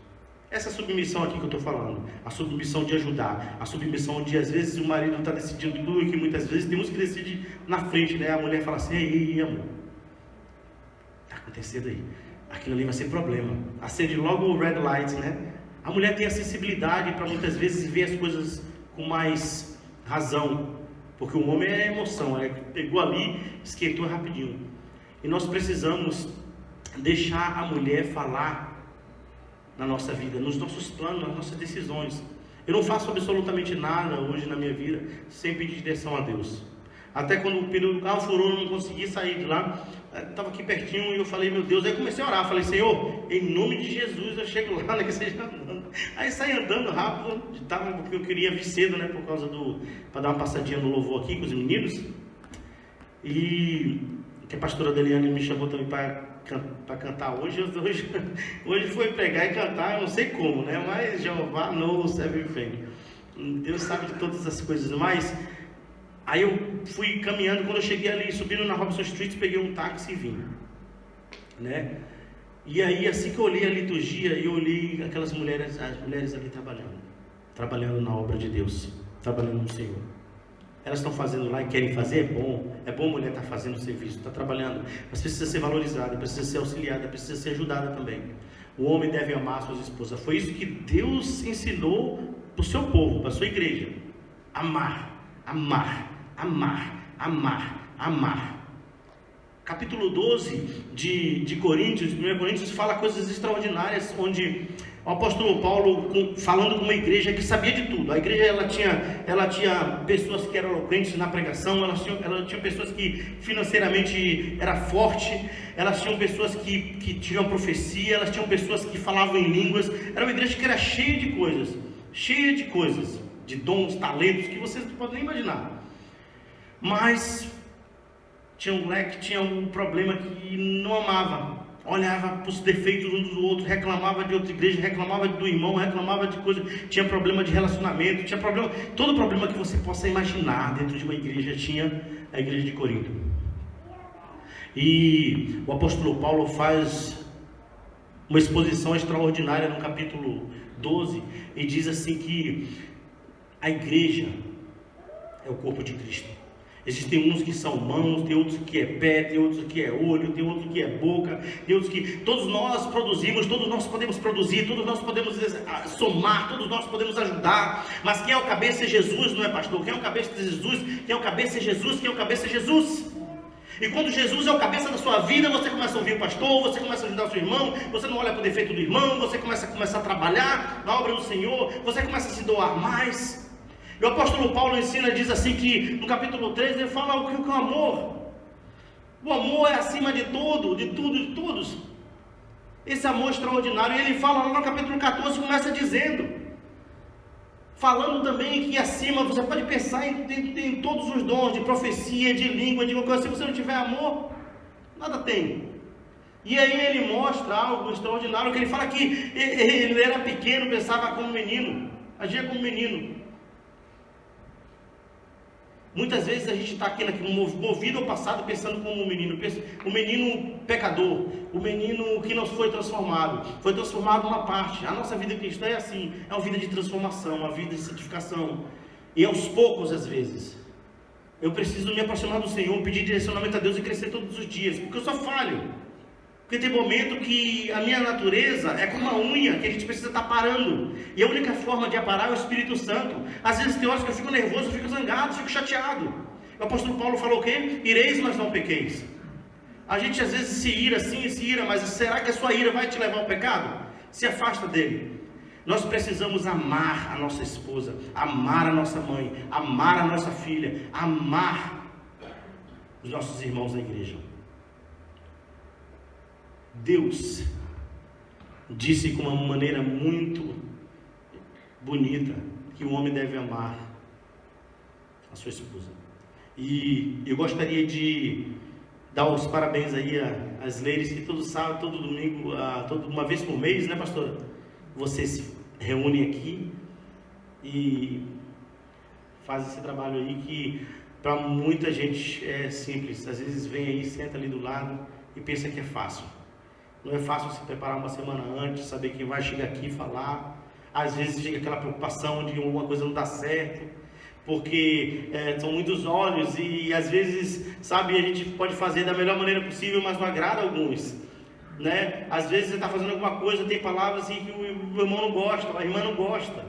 Essa submissão aqui que eu estou falando, a submissão de ajudar, a submissão de às vezes o marido está decidindo tudo, e que muitas vezes temos que decidir na frente, né? A mulher fala assim: ei, amor, está acontecendo aí, aquilo ali vai ser problema. Acende logo o red light, né? A mulher tem a sensibilidade para muitas vezes ver as coisas com mais razão, porque o homem é emoção, pegou ali, esquentou rapidinho. E nós precisamos deixar a mulher falar na nossa vida, nos nossos planos, nas nossas decisões. Eu não faço absolutamente nada hoje na minha vida sem pedir direção a Deus. Até quando o pneu do carro furou, eu não consegui sair de lá, estava aqui pertinho e eu falei, meu Deus, aí comecei a orar, falei, Senhor, em nome de Jesus eu chego lá, né, que seja andando. Aí saí andando rápido, porque eu queria vir cedo, né, por causa para dar uma passadinha no louvor aqui com os meninos. E que a pastora Deliane me chamou também para cantar hoje foi pregar e cantar, eu não sei como, né? Mas Jeová knows everything. Deus sabe de todas as coisas. Mas aí eu fui caminhando, quando eu cheguei ali, subindo na Robson Street, peguei um táxi e vim, né? E aí, assim que eu olhei a liturgia, eu olhei aquelas mulheres, as mulheres ali trabalhando na obra de Deus, trabalhando no Senhor. Elas estão fazendo lá e querem fazer, é bom a mulher estar fazendo o serviço, está trabalhando, mas precisa ser valorizada, precisa ser auxiliada, precisa ser ajudada também. O homem deve amar suas esposas. Foi isso que Deus ensinou para o seu povo, para a sua igreja. Amar, amar, amar, amar, amar. Capítulo 12 de Coríntios, 1 Coríntios, fala coisas extraordinárias, onde o apóstolo Paulo, falando com uma igreja que sabia de tudo. A igreja ela tinha pessoas que eram eloquentes na pregação, ela tinha pessoas que financeiramente era forte, elas tinham pessoas que tinham profecia, elas tinham pessoas que falavam em línguas. Era uma igreja que era cheia de coisas, de dons, talentos que vocês não podem nem imaginar. Mas tinha um problema que não amava. Olhava para os defeitos uns dos outros, reclamava de outra igreja, reclamava do irmão, reclamava de coisa, tinha problema de relacionamento, tinha problema, todo problema que você possa imaginar dentro de uma igreja, tinha a igreja de Corinto. E o apóstolo Paulo faz uma exposição extraordinária no capítulo 12, e diz assim que a igreja é o corpo de Cristo. Existem uns que são mãos, tem outros que é pé, tem outros que é olho, tem outros que é boca, tem outros que... Todos nós produzimos, todos nós podemos produzir, todos nós podemos somar, todos nós podemos ajudar. Mas quem é o cabeça é Jesus, não é pastor? Quem é o cabeça é Jesus? Quem é o cabeça é Jesus? Quem é o cabeça é Jesus? E quando Jesus é o cabeça da sua vida, você começa a ouvir o pastor, você começa a ajudar o seu irmão, você não olha para o defeito do irmão, você começa a trabalhar na obra do Senhor, você começa a se doar mais. E o apóstolo Paulo ensina, diz assim que no capítulo 3 ele fala o que é o amor. O amor é acima de tudo, de todos. Esse amor extraordinário. E ele fala lá no capítulo 14, começa dizendo, falando também que acima, você pode pensar em todos os dons, de profecia, de língua, de qualquer coisa. Se você não tiver amor, nada tem. E aí ele mostra algo extraordinário, que ele fala que ele era pequeno, pensava como menino, agia como menino. Muitas vezes a gente está aqui movido ao passado, pensando como um menino pecador, o menino que não foi transformado uma parte. A nossa vida cristã é assim, é uma vida de transformação, uma vida de santificação. E aos poucos, às vezes, eu preciso me aproximar do Senhor, pedir direcionamento a Deus e crescer todos os dias, porque eu só falho. Porque tem momento que a minha natureza é como uma unha, que a gente precisa estar parando. E a única forma de aparar é o Espírito Santo. Às vezes tem horas que eu fico nervoso, eu fico zangado, eu fico chateado. O apóstolo Paulo falou o quê? Ireis, mas não pequeis. A gente às vezes se ira, mas será que a sua ira vai te levar ao pecado? Se afasta dele. Nós precisamos amar a nossa esposa, amar a nossa mãe, amar a nossa filha, amar os nossos irmãos da igreja. Deus disse com uma maneira muito bonita que o homem deve amar a sua esposa. E eu gostaria de dar os parabéns aí às ladies que todo sábado, todo domingo, uma vez por mês, né, pastora? Vocês se reúnem aqui e fazem esse trabalho aí que para muita gente é simples. Às vezes vem aí, senta ali do lado e pensa que é fácil. Não é fácil se preparar uma semana antes, saber quem vai chegar aqui e falar. Às vezes chega aquela preocupação de alguma coisa não dar certo, porque são muitos olhos e às vezes, sabe, a gente pode fazer da melhor maneira possível, mas não agrada a alguns, né? Às vezes você está fazendo alguma coisa, tem palavras assim que o irmão não gosta, a irmã não gosta.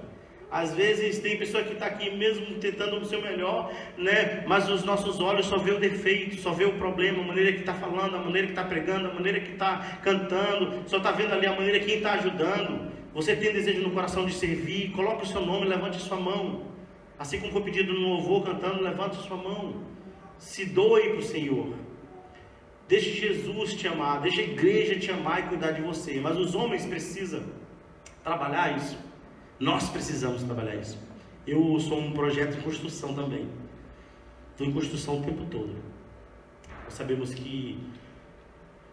Às vezes tem pessoa que está aqui mesmo tentando o seu melhor, né? Mas os nossos olhos só vê o defeito, só vê o problema, a maneira que está falando, a maneira que está pregando, a maneira que está cantando, só está vendo ali a maneira que quem está ajudando. Você tem desejo no coração de servir, coloque o seu nome, levante sua mão. Assim como foi pedido no louvor cantando, levante sua mão. Se doe para o Senhor. Deixe Jesus te amar, deixe a igreja te amar e cuidar de você. Mas os homens precisam trabalhar isso. Nós precisamos trabalhar isso. Eu sou um projeto em construção também. Estou em construção o tempo todo. Nós sabemos que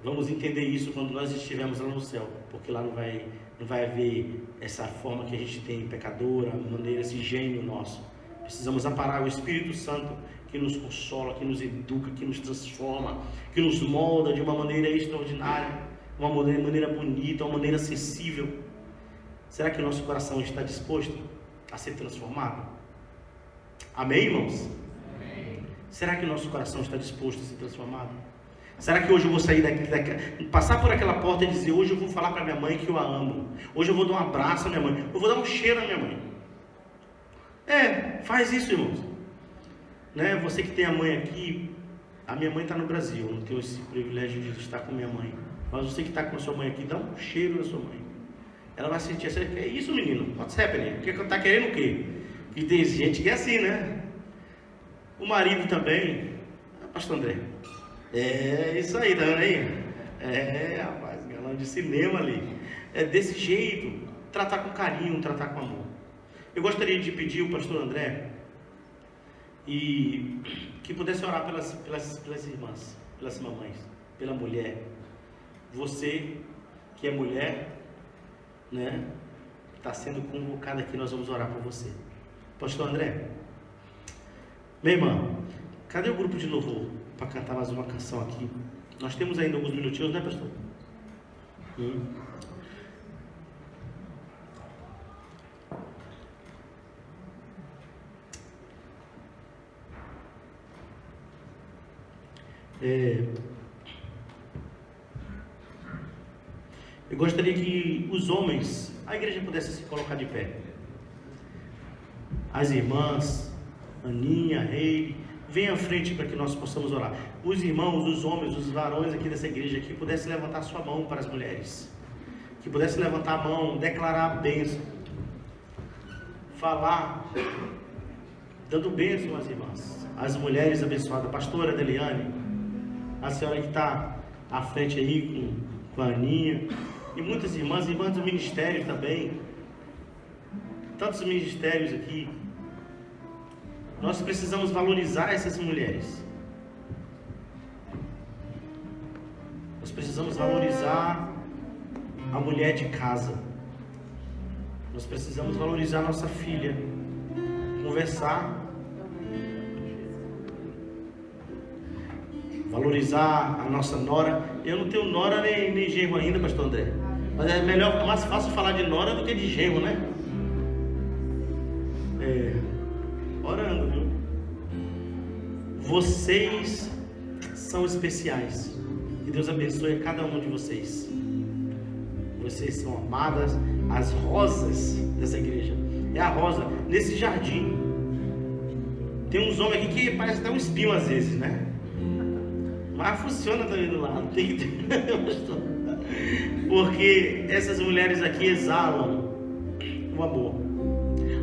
vamos entender isso quando nós estivermos lá no céu, porque lá não vai haver essa forma que a gente tem pecadora, maneira, esse gênio nosso. Precisamos aparar o Espírito Santo que nos consola, que nos educa, que nos transforma, que nos molda de uma maneira extraordinária, uma maneira bonita, uma maneira acessível. Será que o nosso coração está disposto a ser transformado? Amém, irmãos? Amém. Será que o nosso coração está disposto a ser transformado? Será que hoje eu vou sair daqui, passar por aquela porta e dizer: hoje eu vou falar para minha mãe que eu a amo, hoje eu vou dar um abraço à minha mãe, eu vou dar um cheiro à minha mãe? Faz isso, irmãos. Né? Você que tem a mãe aqui, a minha mãe está no Brasil, eu não tenho esse privilégio de estar com minha mãe, mas você que está com a sua mãe aqui, dá um cheiro na sua mãe. Ela vai sentir assim: que é isso, menino? What's happening? Está querendo o quê? E tem gente que é assim, né? O marido também. Pastor André. Isso aí, tá vendo aí? Rapaz, galã de cinema ali. É desse jeito. Tratar com carinho, tratar com amor. Eu gostaria de pedir ao pastor André e que pudesse orar pelas irmãs, pelas mamães, pela mulher. Você que é mulher, né, está sendo convocado aqui, nós vamos orar por você. Pastor André, minha irmã, cadê o grupo de louvor para cantar mais uma canção aqui? Nós temos ainda alguns minutinhos, né, pastor? Eu gostaria que os homens, a igreja pudesse se colocar de pé. As irmãs, Aninha, Rei, venham à frente para que nós possamos orar. Os irmãos, os homens, os varões aqui dessa igreja aqui pudessem levantar sua mão para as mulheres. Que pudessem levantar a mão, declarar a bênção. Falar, dando bênção às irmãs. As mulheres abençoadas. Pastora Deliane, a senhora que está à frente aí com a Aninha. E muitas irmãs do ministério também. Tantos ministérios aqui. Nós precisamos valorizar essas mulheres. Nós precisamos valorizar a mulher de casa. Nós precisamos valorizar a nossa filha. Conversar. Valorizar a nossa nora. Eu não tenho nora nem genro ainda, pastor André. Mas é mais fácil falar de nora do que de genro, né? Orando, viu? Vocês são especiais. Que Deus abençoe a cada um de vocês. Vocês são amadas, as rosas dessa igreja. É a rosa nesse jardim. Tem uns homens aqui que parece até um espinho às vezes, né? Mas funciona também do lado. Tem que ter. Porque essas mulheres aqui exalam o amor.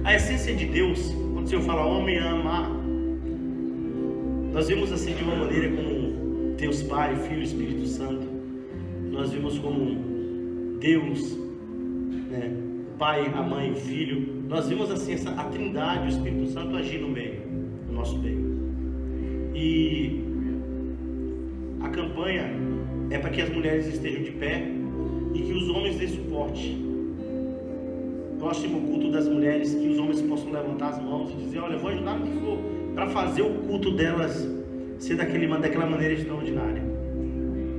A essência de Deus, quando o Senhor fala homem ama, nós vimos assim de uma maneira como Deus Pai, Filho e Espírito Santo. Nós vimos como Deus, né, o Pai, a Mãe, o Filho. Nós vimos assim a Trindade, o Espírito Santo agir no meio, no nosso meio. E a campanha é para que as mulheres estejam de pé e que os homens dêem suporte. Próximo culto das mulheres, que os homens possam levantar as mãos e dizer: olha, eu vou ajudar no que for, para fazer o culto delas ser daquela maneira extraordinária.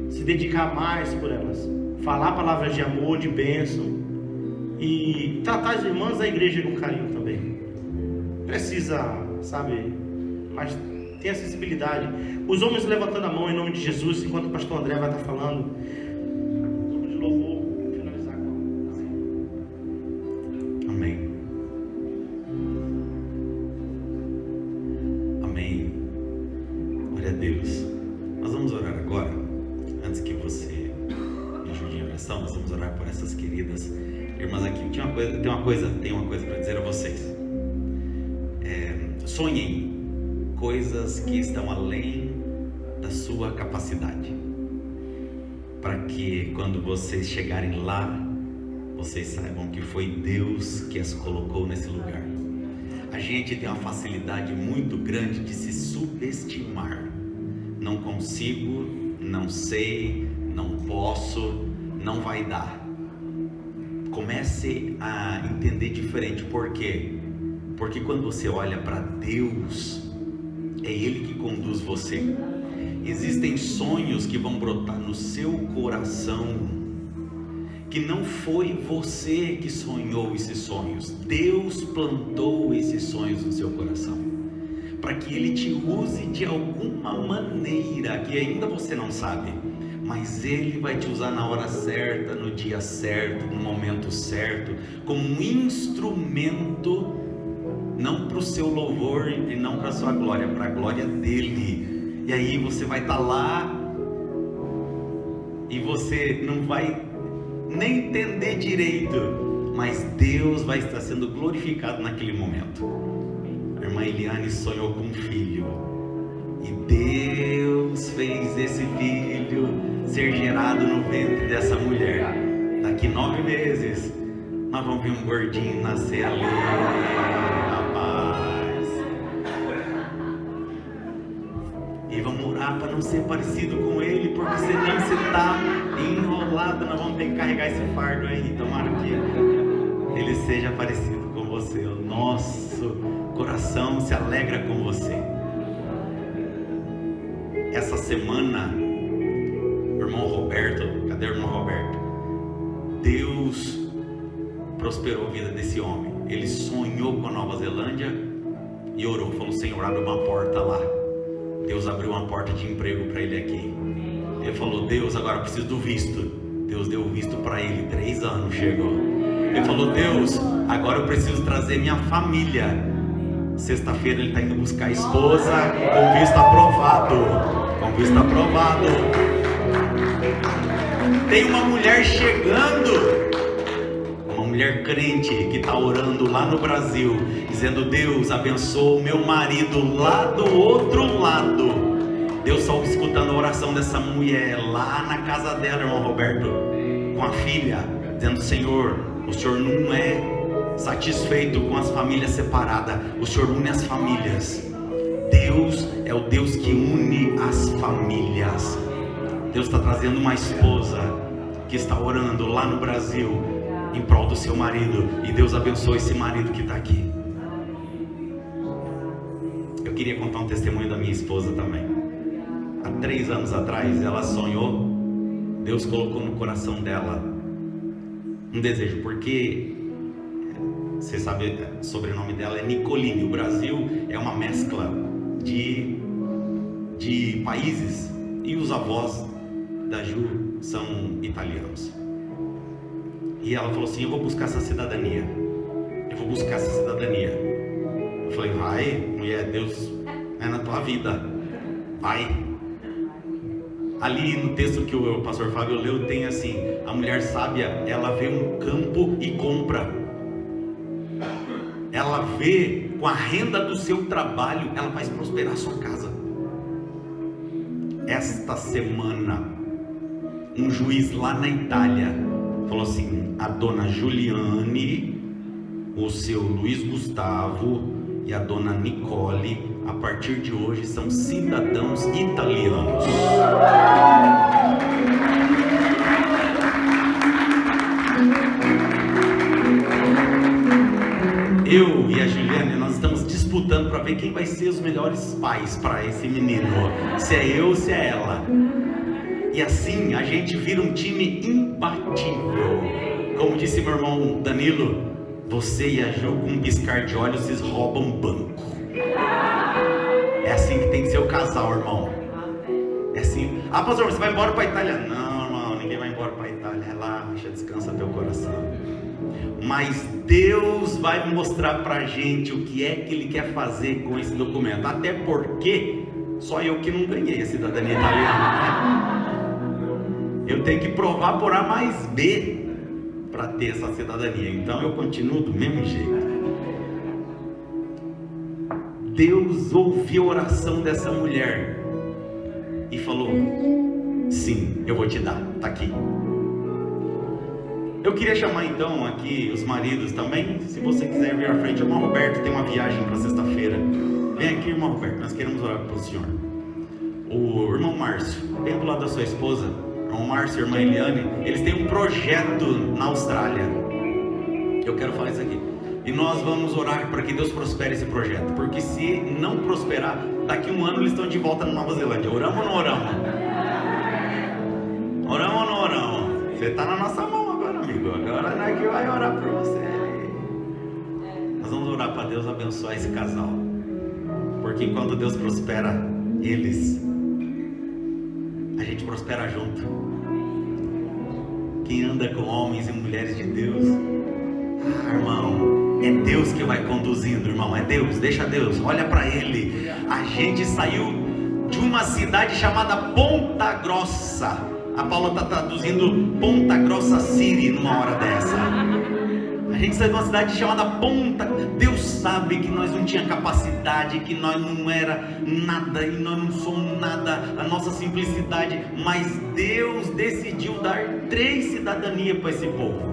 Se dedicar mais por elas, falar palavras de amor, de bênção e tratar as irmãs da igreja com carinho também. Precisa, sabe, mas tem acessibilidade. Os homens levantando a mão em nome de Jesus, enquanto o pastor André vai estar falando. Amém. a Deus. Nós vamos orar agora. Antes que você me ajude em oração, nós vamos orar por essas queridas irmãs aqui. Tem uma coisa para dizer a vocês. Sonhem coisas que estão além da sua capacidade, para que quando vocês chegarem lá, vocês saibam que foi Deus que as colocou nesse lugar. A gente tem uma facilidade muito grande de se subestimar. Não consigo, não sei, não posso, não vai dar. Comece a entender diferente. Por quê? Porque quando você olha para Deus, é Ele que conduz você. Existem sonhos que vão brotar no seu coração, que não foi você que sonhou esses sonhos. Deus plantou esses sonhos no seu coração, para que Ele te use de alguma maneira, que ainda você não sabe, mas Ele vai te usar na hora certa, no dia certo, no momento certo, como um instrumento, não para o seu louvor e não para a sua glória, para a glória dEle. E aí você vai estar lá, e você não vai nem entender direito, mas Deus vai estar sendo glorificado naquele momento. A irmã Eliane sonhou com um filho, e Deus fez esse filho ser gerado no ventre dessa mulher. Daqui 9 meses nós vamos ver um gordinho nascer ali, rapaz. E vamos orar para não ser parecido com ele, porque senão você está enrolado, nós vamos ter que carregar esse fardo aí. Tomara que ele seja parecido com você. O nosso coração se alegra com você. Essa semana, o irmão Roberto, cadê o irmão Roberto? Deus prosperou a vida desse homem. Ele sonhou com a Nova Zelândia e orou, falou: Senhor, abre uma porta lá. Deus abriu uma porta de emprego para ele aqui. Ele falou: Deus, agora eu preciso do visto. Deus deu o visto para ele, 3 anos chegou. Ele falou: Deus, agora eu preciso trazer minha família. Sexta-feira ele está indo buscar a esposa com visto aprovado. Com visto aprovado. Tem uma mulher chegando, uma mulher crente que está orando lá no Brasil, dizendo: Deus, abençoa o meu marido lá do outro lado. Deus só escutando a oração dessa mulher lá na casa dela, irmão Roberto, com a filha, dizendo: Senhor, o Senhor não é satisfeito com as famílias separadas, o Senhor une as famílias. Deus é o Deus que une as famílias. Deus está trazendo uma esposa que está orando lá no Brasil em prol do seu marido, e Deus abençoe esse marido que está aqui. Eu queria contar um testemunho da minha esposa também. Há 3 anos atrás ela sonhou, Deus colocou no coração dela um desejo, porque você sabe, o sobrenome dela é Nicolini. O Brasil é uma mescla de países, e os avós da Ju são italianos. E ela falou assim: eu vou buscar essa cidadania. Eu vou buscar essa cidadania. Eu falei: vai, mulher, Deus é na tua vida. Vai. Ali no texto que o pastor Fábio leu, tem assim: a mulher sábia, ela vê um campo e compra. Ela vê, com a renda do seu trabalho, ela faz prosperar a sua casa. Esta semana, um juiz lá na Itália falou assim: a dona Juliane, o seu Luiz Gustavo e a dona Nicole, a partir de hoje, são cidadãos italianos. Eu e a Juliane, nós estamos disputando para ver quem vai ser os melhores pais para esse menino, se é eu ou se é ela. E assim a gente vira um time imbatível. Como disse meu irmão Danilo, você e a Ju, com um piscar de olhos, vocês roubam banco. É assim que tem que ser o casal, irmão. É assim: ah, pastor, você vai embora para a Itália? Não, irmão, ninguém vai embora para a Itália. Relaxa, descansa teu coração. Mas Deus vai mostrar pra gente o que é que Ele quer fazer com esse documento. Até porque Só eu que não ganhei a cidadania italiana, né? Eu tenho que provar por A mais B para ter essa cidadania. Então eu continuo do mesmo jeito. Deus ouviu a oração dessa mulher e falou: sim, eu vou te dar, está aqui. Eu queria chamar então aqui os maridos também. Se você quiser vir à frente, o irmão Roberto tem uma viagem para sexta-feira. Vem aqui, irmão Roberto, nós queremos orar pelo senhor. O irmão Márcio, vem do lado da sua esposa. O irmão Márcio e a irmã Eliane, eles têm um projeto na Austrália. Eu quero falar isso aqui. E nós vamos orar para que Deus prospere esse projeto. Porque se não prosperar, daqui um ano eles estão de volta na Nova Zelândia. Oramos ou não oramos? Oramos ou não oramos? Você está na nossa mão agora, amigo. Agora não é que vai orar por você. Nós vamos orar para Deus abençoar esse casal. Porque enquanto Deus prospera eles, a gente prospera junto. Quem anda com homens e mulheres de Deus, irmão, é Deus que vai conduzindo, irmão. É Deus, deixa Deus, olha para Ele. A gente saiu de uma cidade chamada Ponta Grossa. A Paula está traduzindo Ponta Grossa City numa hora dessa. A gente saiu de uma cidade chamada Ponta. Deus sabe que nós não tínhamos capacidade, que nós não era nada e nós não somos nada, a nossa simplicidade. Mas Deus decidiu dar 3 cidadanias para esse povo.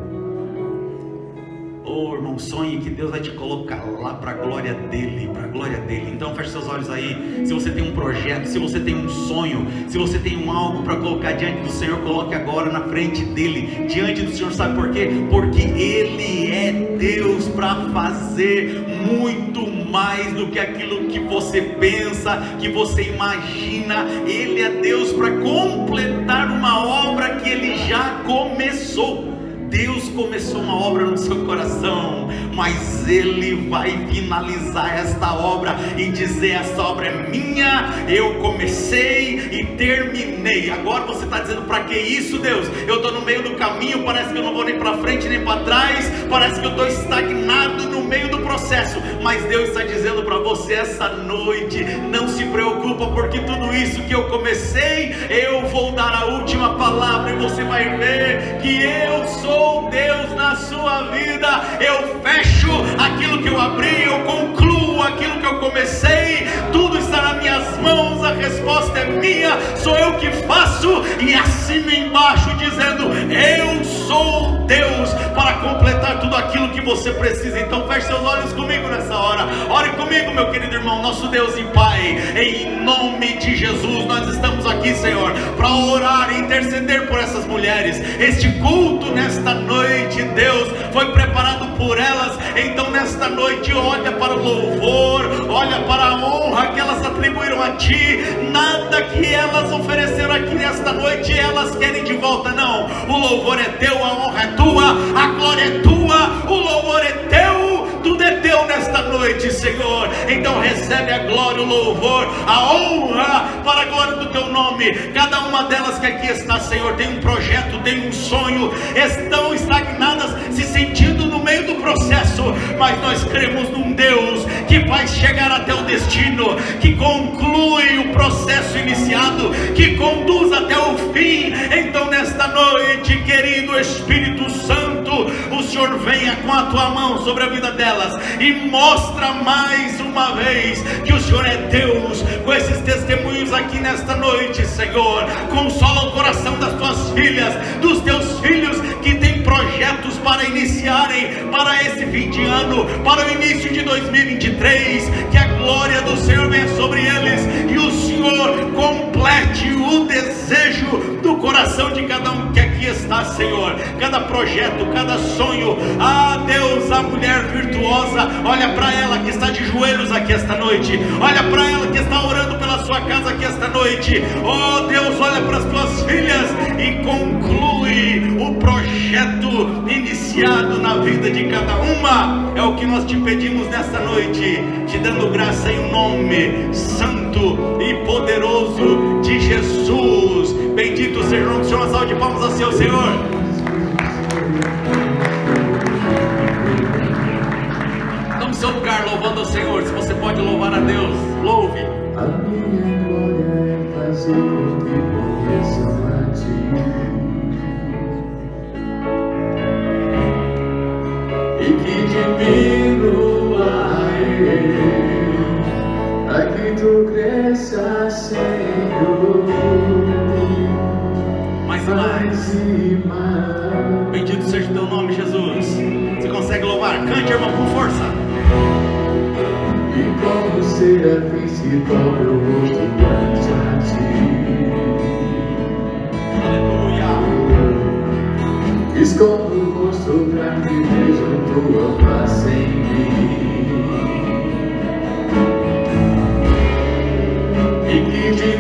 Oh, irmão, sonhe que Deus vai te colocar lá para a glória dEle, para a glória dEle. Então feche seus olhos aí. Se você tem um projeto, se você tem um sonho, se você tem algo para colocar diante do Senhor, coloque agora na frente dEle, diante do Senhor. Sabe por quê? Porque Ele é Deus para fazer muito mais do que aquilo que você pensa, que você imagina. Ele é Deus para completar uma obra que Ele já começou. Deus começou uma obra no seu coração, mas Ele vai finalizar esta obra e dizer: esta obra é minha, eu comecei e terminei. Agora você está dizendo: para que isso, Deus? Eu estou no meio do caminho, parece que eu não vou nem para frente nem para trás, parece que eu estou estagnado no meio do processo. Mas Deus está dizendo para você essa noite: não se preocupa, porque tudo isso que eu comecei, eu vou dar a última palavra, e você vai ver que eu sou Deus na sua vida. Eu fecho aquilo que eu abri, eu concluo aquilo que eu comecei. Tudo está nas minhas mãos, a resposta é minha, sou eu que faço. E acima embaixo dizendo: eu sou Deus para completar tudo aquilo que você precisa. Então feche seus olhos comigo nessa hora. Ore comigo, meu querido irmão. Nosso Deus e Pai, em nome de Jesus, nós estamos aqui, Senhor, para orar e interceder por essas mulheres. Este culto nesta noite, Deus, foi preparado por elas. Então nesta noite, olha para o louvor, olha para a honra que elas atribuíram a Ti. Nada que elas ofereceram aqui nesta noite elas querem de volta, não. O louvor é Teu, a honra é Tua, a glória é Tua, o louvor é Teu, tudo é Teu nesta noite, Senhor. Então recebe a glória, o louvor, a honra para a glória do Teu nome. Cada uma delas que aqui está, Senhor, tem um projeto, tem um sonho, estão estagnadas, se sentindo no meio do processo, mas nós cremos num Deus que faz chegar até o destino, que conclui o processo iniciado, que conduz até o fim. Então nesta noite, querido Espírito Santo, o Senhor venha com a Tua mão sobre a vida delas e mostra mais uma vez que o Senhor é Deus. Com esses testemunhos aqui nesta noite, Senhor, consola o coração das Tuas filhas, dos Teus filhos que têm projetos para iniciarem para esse fim de ano, para o início de 2023, que a glória do Senhor venha sobre eles e o Senhor complete o desejo do coração de cada um que aqui está, Senhor. Cada projeto, cada sonho, Deus, a mulher virtuosa, olha para ela que está de joelhos aqui esta noite, olha para ela que está orando pela sua casa aqui esta noite. Oh Deus, olha para as Tuas filhas e conclui o projeto iniciado na vida de cada uma. É o que nós te pedimos nesta noite, te dando graça em nome santo e poderoso de Jesus. Bendito seja o nome do Senhor. Uma salva de palmas ao seu Senhor. Tome seu lugar louvando ao Senhor. Se você pode louvar a Deus, louve. e que diminua eu, para que tu cresça, Senhor, Mais e mais. e mais. Bendito seja o teu nome, Jesus. Você consegue louvar? Cante, irmão, com força. E como serafim se dobra o rosto ante a ti. Aleluia. Escondo o rosto pra que vejam tua face em mim, e que de